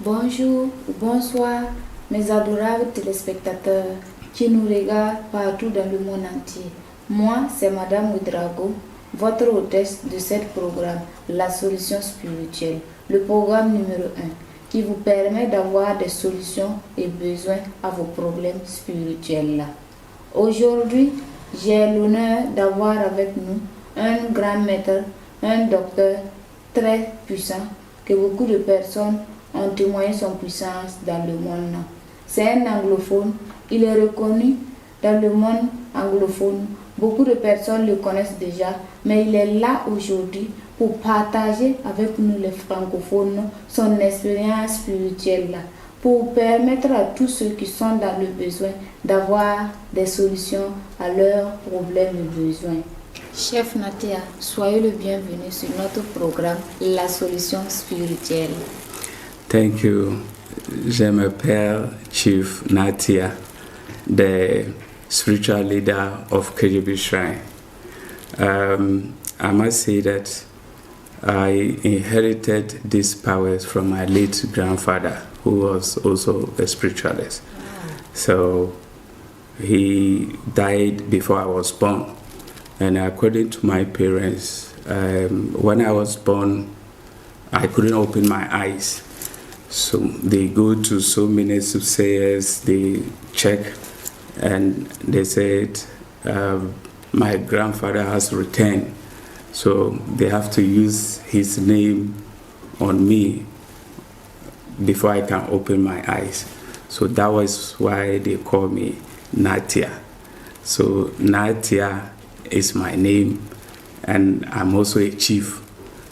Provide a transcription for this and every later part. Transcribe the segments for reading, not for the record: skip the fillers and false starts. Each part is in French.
Bonjour ou bonsoir, mes adorables téléspectateurs qui nous regardent partout dans le monde entier. Moi, c'est Madame Ouedraogo, votre hôtesse de ce programme, La Solution Spirituelle, le programme numéro 1, qui vous permet d'avoir des solutions et besoins à vos problèmes spirituels. Aujourd'hui, j'ai l'honneur d'avoir avec nous un grand maître, un docteur très puissant, que beaucoup de personnes ont témoigné son puissance dans le monde. C'est un anglophone, il est reconnu dans le monde anglophone. Beaucoup de personnes le connaissent déjà, mais il est là aujourd'hui pour partager avec nous les francophones son expérience spirituelle, pour permettre à tous ceux qui sont dans le besoin d'avoir des solutions à leurs problèmes et besoins. Chef Natia, soyez le bienvenu sur notre programme La Solution Spirituelle. Thank you. Je m'appelle Chief Natia, the spiritual leader of KGB Shrine. I must say that I inherited these powers from my late grandfather, who was also a spiritualist. So he died before I was born. And according to my parents, when I was born, I couldn't open my eyes. So they go to so many soothsayers, they check, and they said, my grandfather has returned. So they have to use his name on me before I can open my eyes. So that was why they call me Natia. So Natia is my name, and I'm also a chief.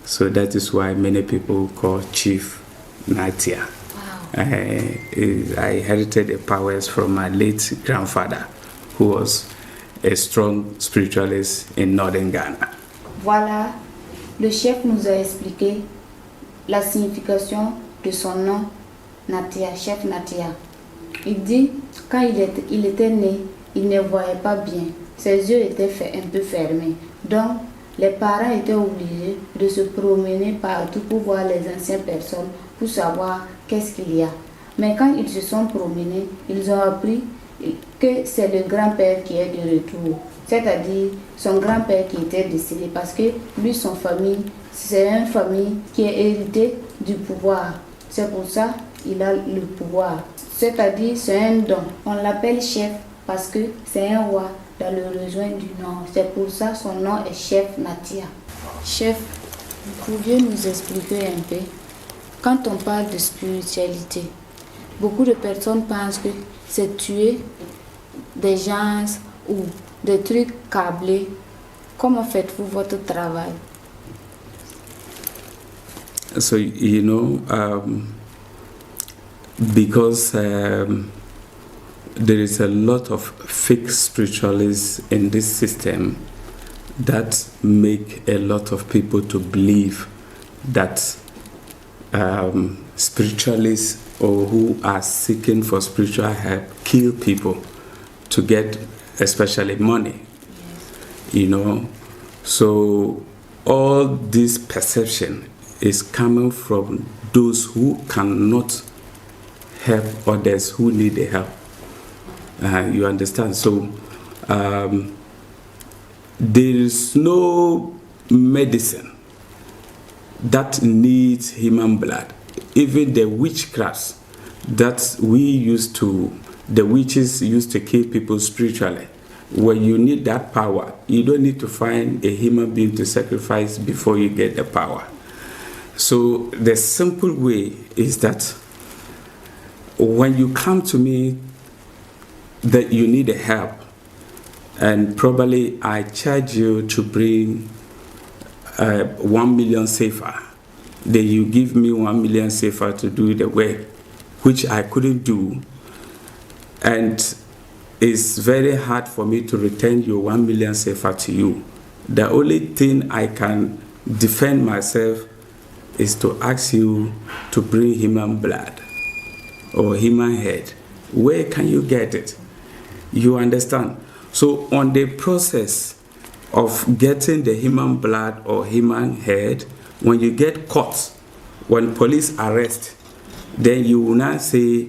So that is why many people call Chief Natia. Wow. I inherited the powers from my late grandfather, who was a strong spiritualist in northern Ghana. Voilà, le chef nous a expliqué la signification de son nom, Natia, chef Natia. Il dit, quand il était né, il ne voyait pas bien. Ses yeux étaient un peu fermés. Donc, les parents étaient obligés de se promener partout pour voir les anciennes personnes, pour savoir qu'est-ce qu'il y a. Mais quand ils se sont promenés, ils ont appris que c'est le grand-père qui est de retour. C'est-à-dire son grand-père qui était décédé, parce que lui, son famille, c'est une famille qui est héritée du pouvoir. C'est pour ça qu'il a le pouvoir. C'est-à-dire c'est un don. On l'appelle chef parce que c'est un roi dans le région du Nord. C'est pour ça son nom est Chef Natia. Chef, vous pouviez nous expliquer un peu, quand on parle de spiritualité, beaucoup de personnes pensent que c'est tuer des gens ou des trucs câblés. Comment faites-vous votre travail? So, you know, because there is a lot of fake spiritualists in this system that make a lot of people to believe that spiritualists or who are seeking for spiritual help kill people to get especially money. You know, so all this perception is coming from those who cannot help others who need the help. You understand? So there is no medicine that needs human blood. Even the witchcrafts that the witches used to kill people spiritually. When you need that power, you don't need to find a human being to sacrifice before you get the power. So the simple way is that when you come to me that you need help, and probably I charge you to bring 1 million CFA, then you give me 1 million CFA to do the work, which I couldn't do, and it's very hard for me to return your 1 million CFA to you. The only thing I can defend myself is to ask you to bring human blood or human head. Where can you get it? You understand? So on the process of getting the human blood or human head, when you get caught, when police arrest, then you will not say,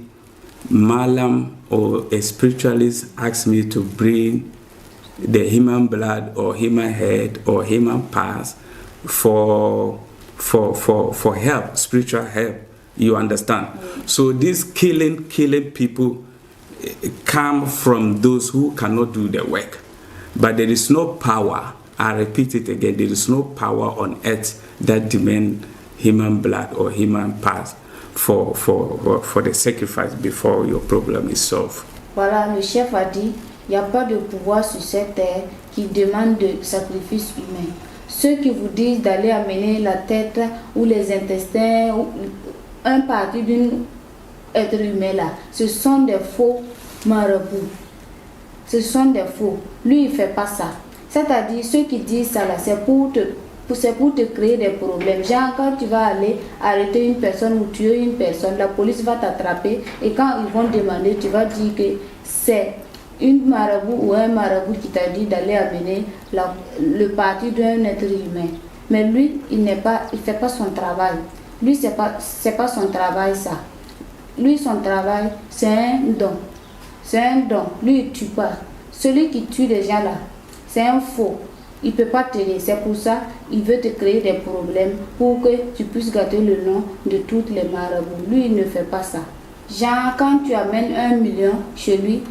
Malam or a spiritualist asked me to bring the human blood or human head or human parts for help, spiritual help. You understand? So these killing people come from those who cannot do the work. But there is no power, I repeat it again, there is no power on earth that demand human blood or human parts for the sacrifice before your problem is solved. Voilà, le chef a dit, il n'y a pas de pouvoir sur cette terre qui demande de sacrifice humain. Ceux qui vous disent d'aller amener la tête ou les intestins ou un parti d'un être humain là, ce sont des faux marabouts. Ce sont des faux. Lui, il ne fait pas ça. C'est-à-dire, ceux qui disent ça là, c'est pour te créer des problèmes. Genre, quand tu vas aller arrêter une personne ou tuer une personne, la police va t'attraper et quand ils vont demander, tu vas dire que c'est une marabout ou un marabout qui t'a dit d'aller amener le parti d'un être humain. Mais lui, il ne fait pas son travail. Lui, c'est pas son travail ça. Lui, son travail, c'est un don. C'est un don. Lui, il ne tue pas. Celui qui tue les gens là, c'est un faux. Il ne peut pas t'aider. C'est pour ça qu'il veut te créer des problèmes pour que tu puisses gâter le nom de toutes les marabouts. Lui, il ne fait pas ça. Genre, quand tu amènes 1 million chez lui,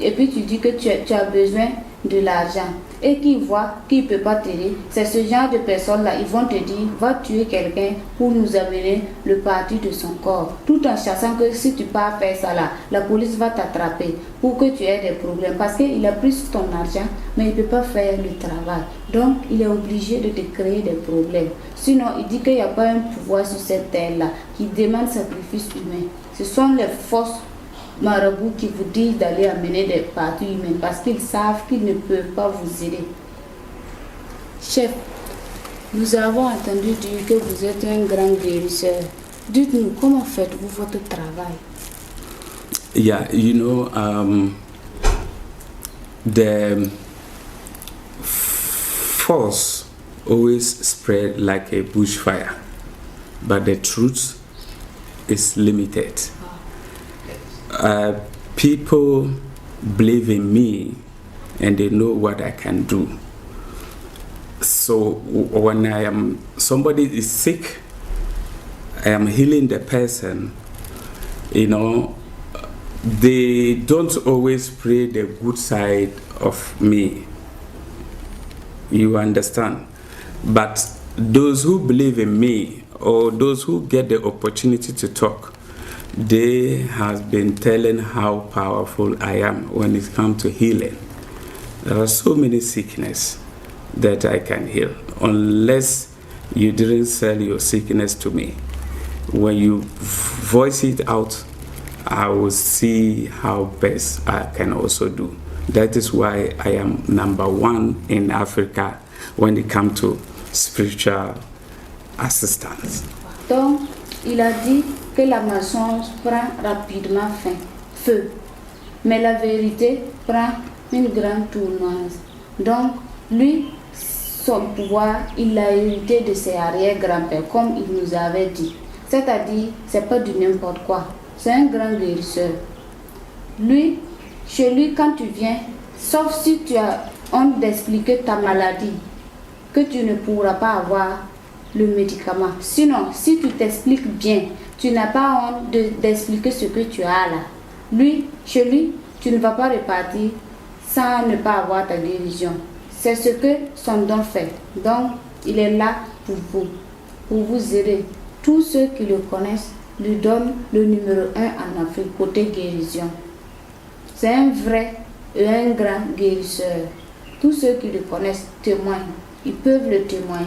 et puis tu dis que tu as besoin de l'argent et qu'il voit qu'il ne peut pas t'aider, c'est ce genre de personnes-là, ils vont te dire, va tuer quelqu'un pour nous amener le parti de son corps, tout en sachant que si tu pars faire ça là, la police va t'attraper pour que tu aies des problèmes, parce qu'il a pris ton argent, mais il ne peut pas faire le travail. Donc, il est obligé de te créer des problèmes. Sinon, il dit qu'il n'y a pas un pouvoir sur cette terre-là qui demande sacrifice humain. Ce sont les forces marabouts qui vous disent d'aller amener des parties humaines parce qu'ils savent qu'ils ne peuvent pas vous aider. Chef, nous avons entendu dire que vous êtes un grand guérisseur. Dites-nous, comment faites-vous votre travail? Yeah, you know, the force always spread like a bushfire, but the truth is limited. People believe in me and they know what I can do. So when somebody is sick, I am healing the person, you know, they don't always pray the good side of me. You understand? But those who believe in me or those who get the opportunity to talk, they have been telling how powerful I am when it comes to healing. There are so many sickness that I can heal. Unless you didn't sell your sickness to me, when you voice it out, I will see how best I can also do. That is why I am #1 in Africa when it comes to spiritual assistance. Donc, il a dit que la mensonge prend rapidement feu, mais la vérité prend une grande tournure. Donc, lui, son pouvoir, il l'a hérité de ses arrière-grands-pères, comme il nous avait dit. C'est-à-dire, c'est pas du n'importe quoi. C'est un grand guérisseur. Lui, chez lui, quand tu viens, sauf si tu as honte d'expliquer ta maladie, que tu ne pourras pas avoir le médicament. Sinon, si tu t'expliques bien, tu n'as pas honte d'expliquer ce que tu as là. Lui, chez lui, tu ne vas pas repartir sans ne pas avoir ta guérison. C'est ce que son don fait. Donc, il est là pour vous aider. Tous ceux qui le connaissent lui donnent le numéro 1 en Afrique côté guérison. C'est un vrai et un grand guérisseur. Tous ceux qui le connaissent témoignent. Ils peuvent le témoigner.